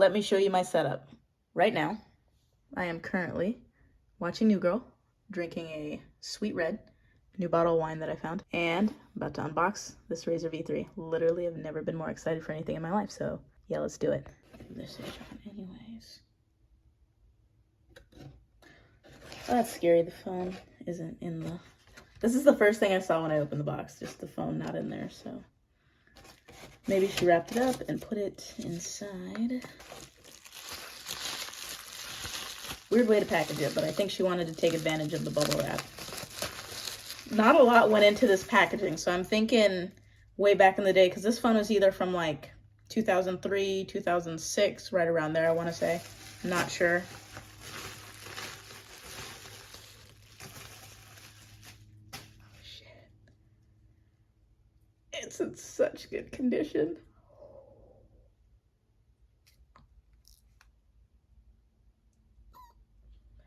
let me show you my setup. Right now, I am currently watching New Girl, drinking a sweet red, new bottle of wine that I found, and I'm about to unbox this RAZR V3. Literally, I've never been more excited for anything in my life, so yeah, let's do it. This is on anyways. Oh, that's scary. The phone isn't in the... This is the first thing I saw when I opened the box, just the phone not in there, so... Maybe she wrapped it up and put it inside. Weird way to package it, but I think she wanted to take advantage of the bubble wrap. Not a lot went into this packaging, so I'm thinking way back in the day, because this phone was either from like 2003, 2006, right around there, I want to say. I'm not sure. Shit. It's in such good condition.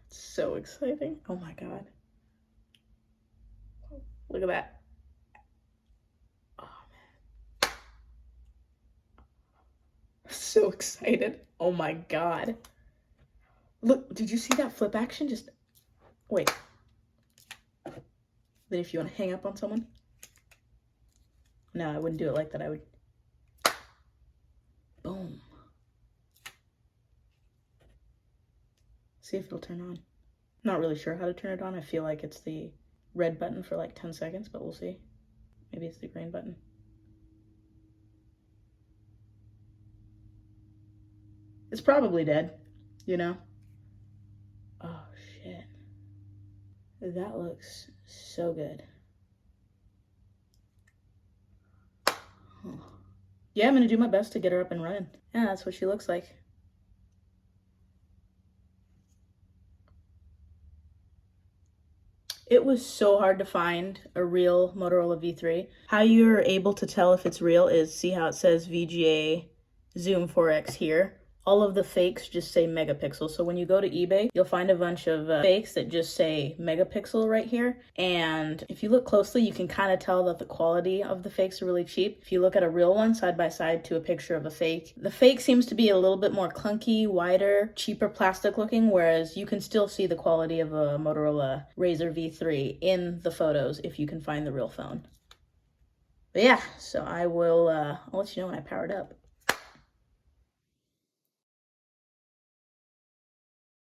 So exciting. Oh my god. Look at that. Oh man. So excited. Oh my god. Look, did you see that flip action? Just wait. Then if you want to hang up on someone. No, I wouldn't do it like that. I would. Boom. See if it'll turn on. Not really sure how to turn it on. I feel like it's the red button for like 10 seconds, but we'll see. Maybe it's the green button. It's probably dead, you know? Oh, shit. That looks so good. Huh. Yeah, I'm gonna do my best to get her up and running. Yeah, that's what she looks like. It was so hard to find a real Motorola V3. How you're able to tell if it's real is see how it says VGA Zoom 4X here. All of the fakes just say megapixel. So when you go to eBay, you'll find a bunch of fakes that just say megapixel right here. And if you look closely, you can kind of tell that the quality of the fakes are really cheap. If you look at a real one side by side to a picture of a fake, the fake seems to be a little bit more clunky, wider, cheaper plastic looking, whereas you can still see the quality of a Motorola RAZR V3 in the photos if you can find the real phone. But yeah, so I'll let you know when I power it up.